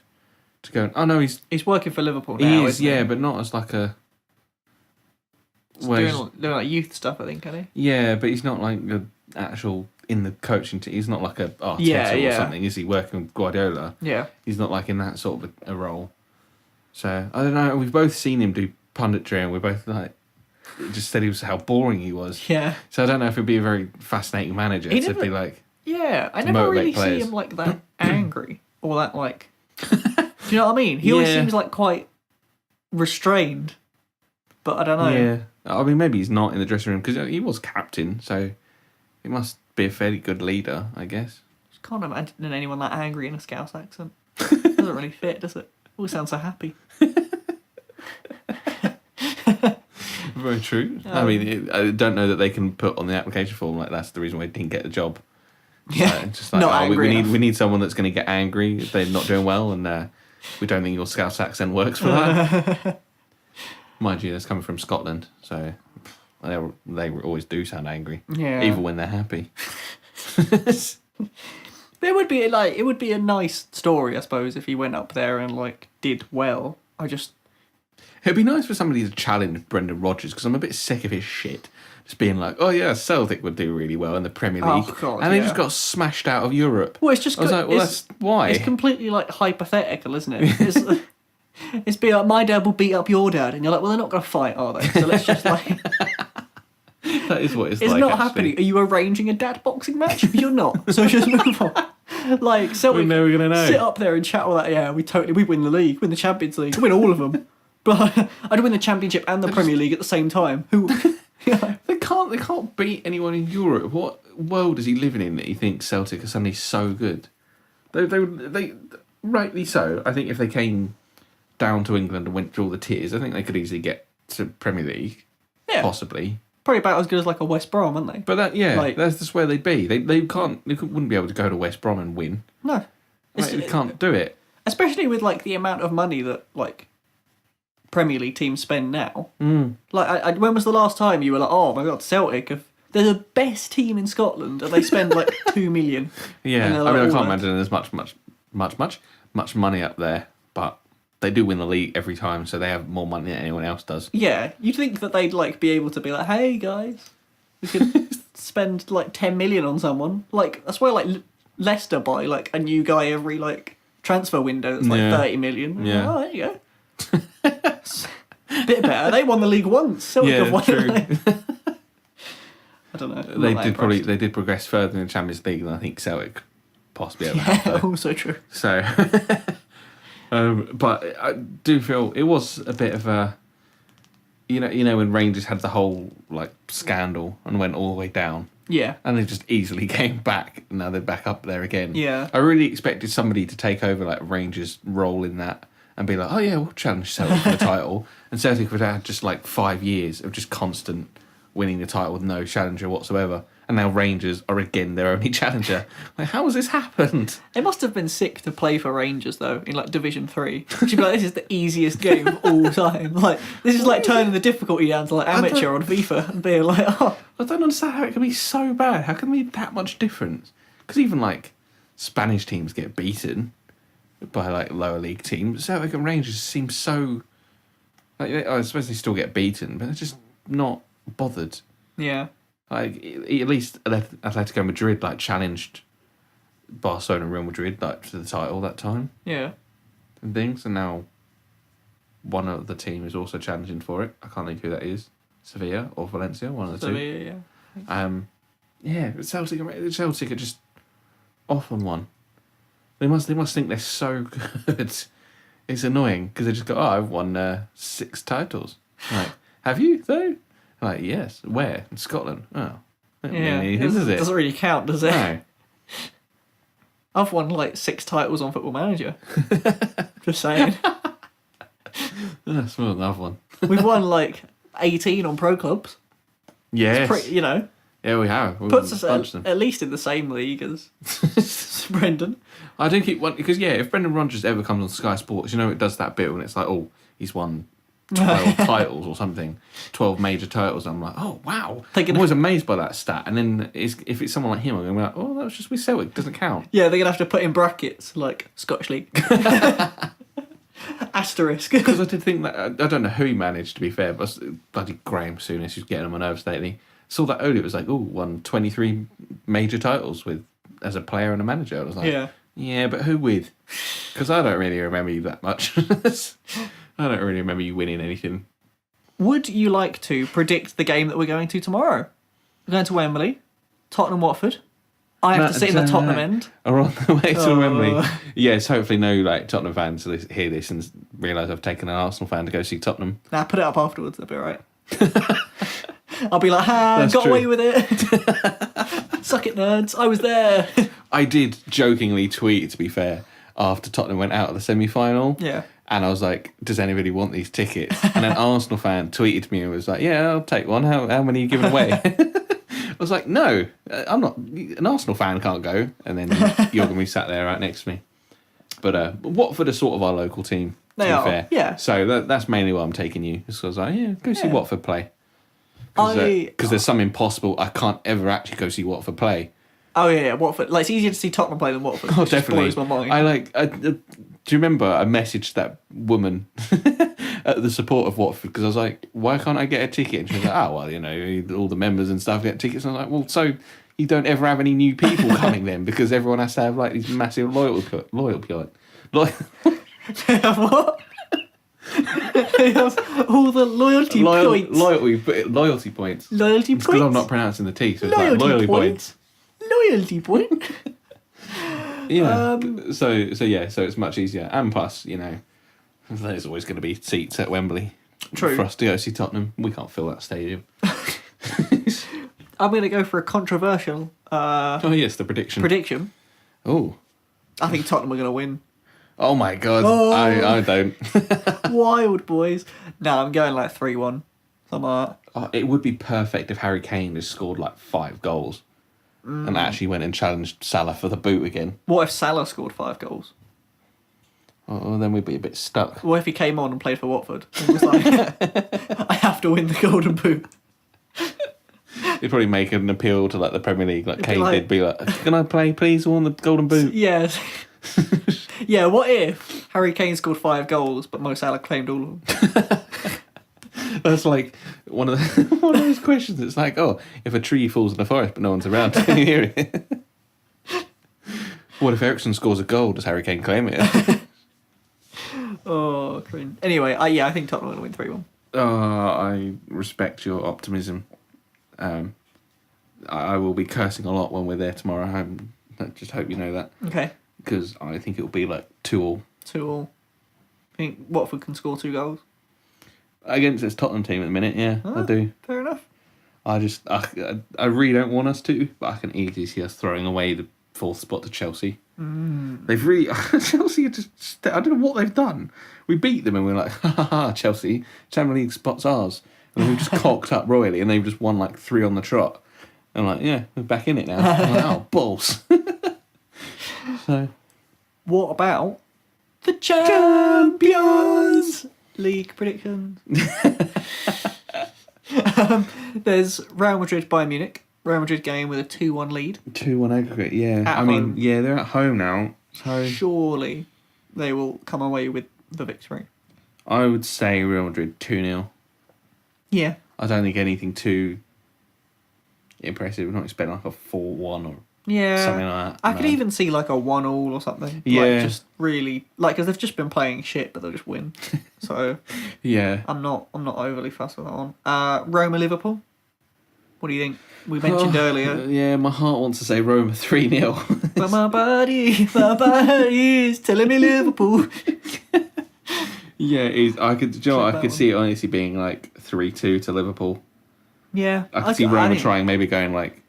to go. Oh no, he's working for Liverpool now. He is, but not as like a. Doing like youth stuff, I think, can he? Yeah, but he's not like the actual in the coaching team. He's not like a Arteta or something, is he? Working with Guardiola. Yeah, he's not like in that sort of a role. So, I don't know, we've both seen him do punditry and we're both like, just said how boring he was. Yeah. So I don't know if it'd be a very fascinating manager to be like... Yeah, I never really see him like that angry or that like... Do you know what I mean? He always seems like quite restrained, but I don't know. Yeah, I mean, maybe he's not in the dressing room because he was captain, so he must be a fairly good leader, I guess. Just can't imagine anyone that angry in a Scouse accent. Doesn't really fit, does it? Always sounds so happy. Very true. I mean, I don't know that they can put on the application form like that's the reason why he didn't get the job. Yeah, just like, not angry we need someone that's going to get angry if they're not doing well, and we don't think your Scouse accent works for that. Mind you, that's coming from Scotland, so they always do sound angry, even when they're happy. It would be a nice story, I suppose, if he went up there and like did well. It'd be nice for somebody to challenge Brendan Rodgers because I'm a bit sick of his shit. Just being like, oh yeah, Celtic would do really well in the Premier League, and they just got smashed out of Europe. Well, it's just that's why. It's completely like hypothetical, isn't it? It's be like my dad will beat up your dad, and you're like, well, they're not going to fight, are they? So let's just like. That is what it's like. It's not actually happening. Are you arranging a dad boxing match? You're not. So just move on. Like, so we're never gonna know. Sit up there and chat all that. Yeah, we win the league, win the Champions League, win all of them. But I'd win the Championship and the Premier League at the same time. Who? Yeah. They can't beat anyone in Europe. What world is he living in that he thinks Celtic are suddenly so good? They rightly so. I think if they came down to England and went through all the tiers, I think they could easily get to Premier League. Yeah, possibly. Probably about as good as like a West Brom, aren't they? But that's just where they'd be. They wouldn't be able to go to West Brom and win. No, they can't do it. Especially with like the amount of money that like Premier League teams spend now. Like, when was the last time you were like, oh my god, Celtic, they're the best team in Scotland, and they spend like 2 million. Yeah, I mean, I can't imagine there's much money up there, but they do win the league every time, so they have more money than anyone else does. Yeah, you'd think that they'd like be able to be like, hey guys, we could spend like 10 million on someone. Like, that's why like Leicester buy like a new guy every like transfer window that's like 30 million. Yeah. Oh, there you go. Bit better. They won the league once. Celtic have won it. I don't know. They did progress further in the Champions League than I think Celtic possibly ever have. Also true. So, but I do feel it was a bit of a, you know when Rangers had the whole like scandal and went all the way down. Yeah. And they just easily came back. And now they're back up there again. Yeah. I really expected somebody to take over like Rangers' role in that. And be like, oh yeah, we'll challenge Celtic for the title. And Celtic would have just like 5 years of just constant winning the title with no challenger whatsoever. And now Rangers are again their only challenger. Like, how has this happened? It must have been sick to play for Rangers though in like Division 3. You'd be like, this is the easiest game of all time. Like, this is like turning the difficulty down to like amateur on FIFA and being like, oh. I don't understand how it can be so bad. How can there be that much difference? Because even like Spanish teams get beaten by like lower league teams. Celtic and Rangers seem so like, I suppose they still get beaten, but they're just not bothered. Yeah. Like at least Atletico Madrid like challenged Barcelona and Real Madrid like for the title that time. Yeah. And things, and now one of the team is also challenging for it. I can't think who that is. Sevilla or Valencia, one of the two. Sevilla, yeah. Yeah, Celtic are just off on one. They must think they're so good. It's annoying because they just go, oh, I've won 6 titles. Like, have you though? Like, yes. Where? In Scotland. Oh, yeah. Does it? Doesn't really count, does it? No. I've won like 6 titles on Football Manager. Just saying. That's more than I've won. We've won like 18 on pro clubs. Yes. It's pretty, you know. Yeah, we have. Puts us at least in the same league as Brendan. I do keep one because if Brendan Rodgers ever comes on Sky Sports, it does that bit when it's like, oh, he's won 12 titles or something, 12 major titles. I'm like, oh wow, I'm always amazed by that stat. And then if it's someone like him, I'm going to be like, oh, that was just with Celtic, doesn't count. Yeah, they're gonna have to put in brackets like Scottish League. Asterisk. Because I did think that I don't know who he managed, to be fair, but bloody Graham Souness, who's getting on my nerves lately. Saw that earlier. It was like, oh, won 23 major titles as a player and a manager. I was like, yeah, but who with? Because I don't really remember you that much. I don't really remember you winning anything. Would you like to predict the game that we're going to tomorrow? We're going to Wembley, Tottenham, Watford. I have to sit in the Tottenham end. Are on the way to Wembley. Yes, hopefully no Tottenham fans hear this and realise I've taken an Arsenal fan to go see Tottenham. Nah, put it up afterwards. That'll be alright. I'll be like, got away with it. Suck it, nerds. I was there. I did jokingly tweet, to be fair, after Tottenham went out of the semi-final. Yeah. And I was like, does anybody want these tickets? And an Arsenal fan tweeted me and was like, yeah, I'll take one. How many are you giving away? I was like, no, I'm not. An Arsenal fan can't go. And then you're going to be sat there right next to me. But Watford are sort of our local team, to be fair. Yeah. So that's mainly why I'm taking you. Because I was like, go see Watford play. Because there's some impossible, I can't ever actually go see Watford play. Oh, yeah, Watford. Like, it's easier to see Tottenham play than Watford. Oh, definitely. Just blows my mind. Do you remember I messaged that woman at the support of Watford because I was like, why can't I get a ticket? And she was like, oh, well, all the members and stuff get tickets. And I was like, well, so you don't ever have any new people coming then because everyone has to have like these massive loyalty. What? They have all the loyalty points. Loyalty points. Loyalty points? Because I'm not pronouncing the T, so it's like loyalty points. Loyalty point? Yeah. So it's much easier. And plus, there's always going to be seats at Wembley. True. For us to go see Tottenham. We can't fill that stadium. I'm going to go for a controversial... the prediction. Prediction. Oh. I think Tottenham are going to win. Oh my God. Oh. I don't. Wild boys. No, I'm going like 3-1. Something like that. It would be perfect if Harry Kane just scored like 5 goals. And actually went and challenged Salah for the boot again. What if Salah scored 5 goals? Oh, then we'd be a bit stuck. What if he came on and played for Watford? And was like, I have to win the Golden Boot. He'd probably make an appeal to like the Premier League, like Kane did. Be like, can I play, please, on the Golden Boot? Yes. Yeah. What if Harry Kane scored 5 goals, but Mo Salah claimed all of them? That's like one of those questions. It's like, if a tree falls in the forest but no one's around, can you hear it? What if Eriksen scores a goal? Does Harry Kane claim it? Oh, cringe. Anyway, I think Tottenham will win 3-1. I respect your optimism. I will be cursing a lot when we're there tomorrow. I just hope you know that. Okay. Because I think it'll be like 2-2. 2-2. I think Watford can score 2 goals. Against this Tottenham team at the minute, yeah, I do. Fair enough. I really don't want us to, but I can easily see us throwing away the 4th spot to Chelsea. They've really... Chelsea are just... I don't know what they've done. We beat them and we're like, ha, Chelsea, Champions League spot's ours. And we've just cocked up royally and they've just won like 3 on the trot. And I'm like, yeah, we're back in it now. I'm like, oh, balls. So... What about the Champions League predictions? There's Real Madrid Bayern Munich. Real Madrid game with a 2-1 lead. 2-1 aggregate, yeah. Mean, yeah, they're at home now. So surely they will come away with the victory. I would say Real Madrid 2-0. Yeah. I don't think anything too impressive. I'm not expecting like a 4-1 or something like that. I could even see like a 1-1 or something. Yeah. Like just really because they've just been playing shit, but they'll just win. So yeah, I'm not overly fussed with that one. Roma Liverpool. What do you think? We mentioned earlier. Yeah, my heart wants to say Roma 3-0. But my body is telling me Liverpool. Yeah, I could see it honestly being like 3-2 to Liverpool. Yeah, I could see Roma trying, maybe going like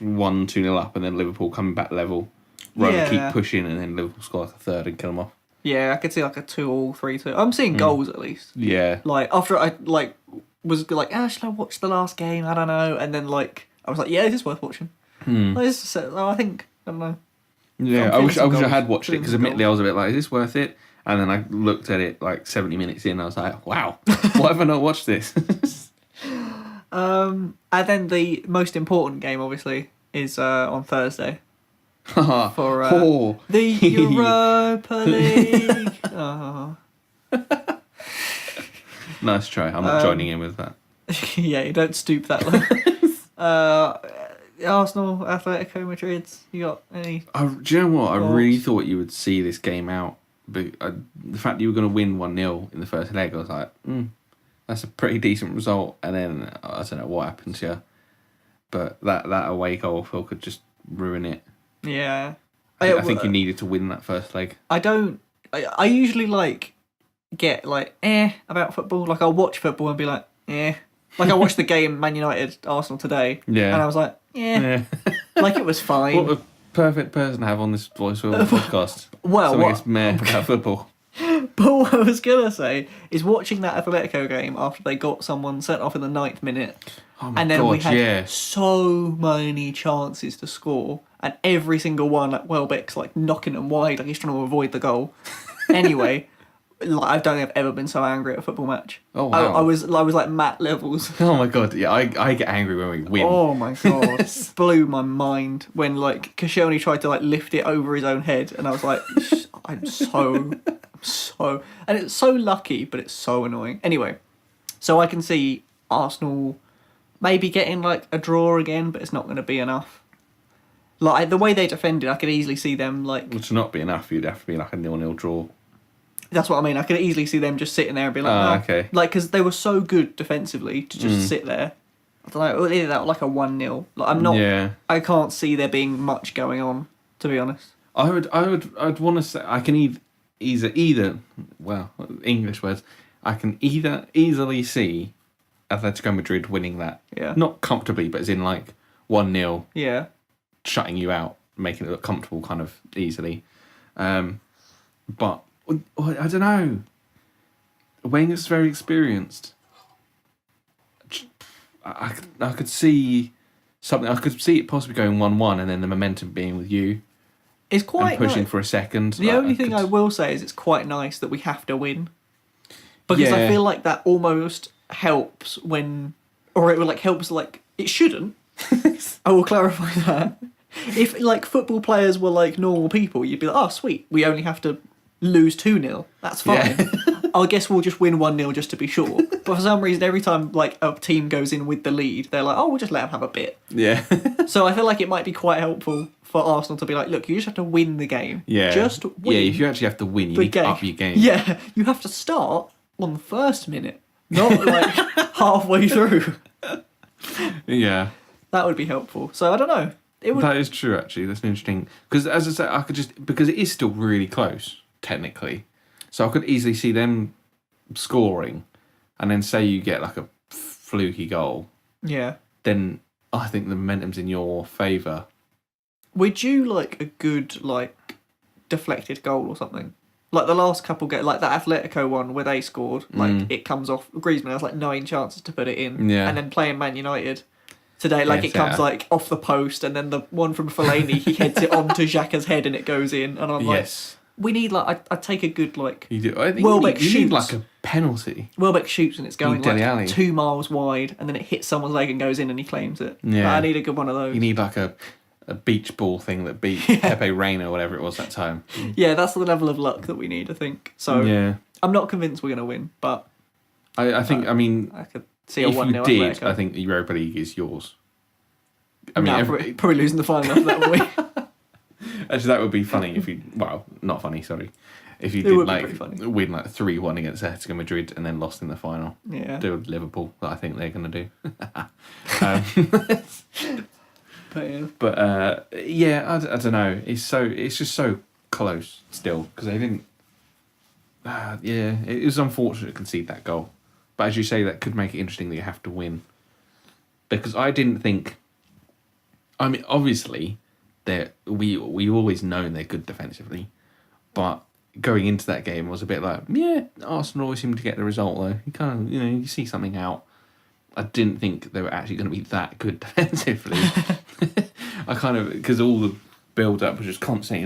1-2-0 up, and then Liverpool coming back level. Roma keep pushing, and then Liverpool score like a third and kill them off. Yeah, I could see like a 2-2, 3-2. I'm seeing goals at least. Yeah. Like after I was like, should I watch the last game? I don't know. And then I was like, yeah, this is worth watching. I think, I don't know. Yeah, I wish I had watched it, because admittedly I was a bit like, is this worth it? And then I looked at it like 70 minutes in, and I was like, wow, why have I not watched this? And then the most important game, obviously, is on Thursday. For the Europa League. Nice try. I'm not joining in with that. Yeah, you don't stoop that low. Arsenal, Atletico Madrid. You got any? Do you know what? I really thought you would see this game out But the fact that you were going to win 1-0 in the first leg, I was like, that's a pretty decent result. And then I don't know what happened to you, but that away goal, Phil, could just ruin it. Yeah. I think you needed to win that first leg. I usually get about football. Like, I'll watch football and be like, Like, I watched the game Man United Arsenal today. Yeah. And I was like, like, it was fine. What a perfect person to have on this Voice Will podcast. Well, someone gets mad about football. But what I was going to say is watching that Atletico game after they got someone sent off in the 9th minute. Oh my and then God, we had so many chances to score. And every single one, like, Welbeck's like knocking them wide, like he's trying to avoid the goal. Anyway, I don't think I've ever been so angry at a football match. Oh wow! I was like Matt levels. Oh my God! Yeah, I get angry when we win. Oh my God! Blew my mind when Koscielny tried to lift it over his own head, and I was like, I'm so, and it's so lucky, but it's so annoying. Anyway, so I can see Arsenal maybe getting a draw again, but it's not going to be enough. The way they defended, I could easily see them Well, to not be enough, you'd have to be a 0-0 draw. That's what I mean. I could easily see them just sitting there and be like, okay. Because they were so good defensively to just sit there. I don't know, either that or a 1-0. I can't see there being much going on, to be honest. I'd want to say I can either English words. I can either easily see Atletico Madrid winning that. Yeah. Not comfortably, but as in 1-0. Yeah. Shutting you out, making it look comfortable kind of easily. But I don't know. Wenger's very experienced. I could see something. I could see it possibly going 1-1 and then the momentum being with you. It's quite and pushing for a second. The only thing I will say is it's quite nice that we have to win. Because I feel like that almost helps when... Or it helps it shouldn't. I will clarify that. If football players were normal people, you'd be like, oh sweet, we only have to lose 2-0. That's fine. Yeah. I guess we'll just win 1-0 just to be sure. But for some reason, every time a team goes in with the lead, they're like, oh, we'll just let them have a bit. Yeah. So I feel like it might be quite helpful for Arsenal to be like, look, you just have to win the game. Yeah. Just win. Yeah, if you actually have to win, you need to up your game. Yeah, you have to start on the first minute, not halfway through. Yeah. That would be helpful. So I don't know. That is true, actually. That's interesting. Because, as I said, because it is still really close, technically. So I could easily see them scoring, and then say you get a fluky goal. Yeah. Then I think the momentum's in your favour. Would you a good, deflected goal or something? The last couple get that Atletico one where they scored, it comes off. Griezmann has 9 chances to put it in. Yeah. And then playing Man United. Today, it comes off the post, and then the one from Fellaini, he heads it onto Xhaka's head, and it goes in. And I'm we need I'd take a good You do. I think Welbeck you need shoots. a penalty. Welbeck shoots, and it's going 2 miles wide, and then it hits someone's leg and goes in, and he claims it. Yeah, I need a good one of those. You need a beach ball thing that beat Pepe Reina or whatever it was that time. Yeah, that's the level of luck that we need, I think. So I'm not convinced we're going to win, but I think I could see a 1-0 If you did, Atletico. I think the Europa League is yours. Probably losing the final after that, won't we? Actually, that would be funny if you... Well, not funny, sorry. If you did win 3-1 against Atletico Madrid and then lost in the final. Yeah. Do with Liverpool, that I think they're going to do. But I don't know. It's just so close still because they didn't... it was unfortunate to concede that goal. But as you say, that could make it interesting that you have to win. Because I didn't think... I mean, obviously, we always known they're good defensively, but going into that game was a bit Arsenal always seem to get the result though. You kind of, you see something out. I didn't think they were actually going to be that good defensively. I kind of, because all the build up was just constantly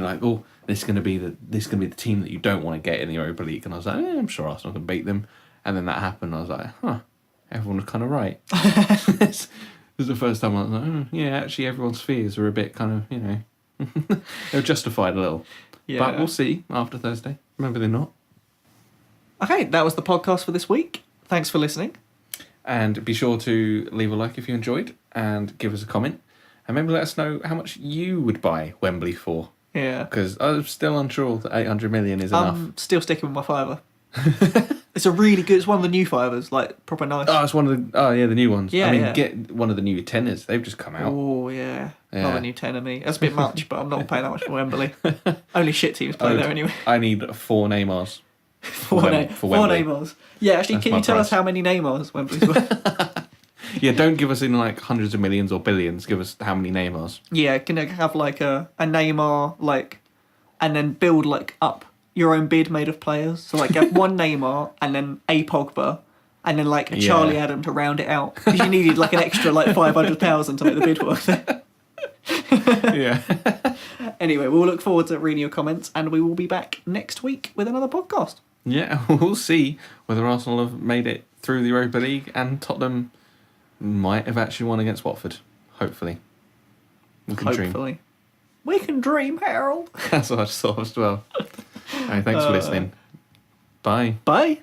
this is going to be the team that you don't want to get in the Europa League, and I was like, I'm sure Arsenal can beat them. And then that happened. I was like, everyone was kind of right. This was the first time I was like, actually everyone's fears are a bit kind of, they're justified a little. Yeah. But we'll see after Thursday. Maybe they're not. Okay, that was the podcast for this week. Thanks for listening. And be sure to leave a like if you enjoyed and give us a comment. And maybe let us know how much you would buy Wembley for. Yeah. Because I'm still unsure that 800 million is enough. I'm still sticking with my fiver. It's it's one of the new fivers, like proper nice. Oh, it's one of the new ones. Yeah, I mean, get one of the new tenors. They've just come out. Oh, yeah. Not a new tenor, me. That's a bit much, but I'm not paying that much for Wembley. Only shit teams play there anyway. I need 4 Neymars. Four Neymars. Yeah, actually, can you tell us how many Neymars Wembley's worth? Yeah, don't give us in like hundreds of millions or billions. Give us how many Neymars. Yeah, can I have like a Neymar, like, and then build like up your own bid made of players. So like have one Neymar and then a Pogba and then like a Charlie Adam to round it out. Because you needed like an extra like 500,000 to make the bid worth it. Yeah. Anyway, we'll look forward to reading your comments and we will be back next week with another podcast. Yeah, we'll see whether Arsenal have made it through the Europa League and Tottenham might have actually won against Watford. Hopefully. We can dream. We can dream, Harold. That's what I just thought as well. Thanks for listening. Bye. Bye.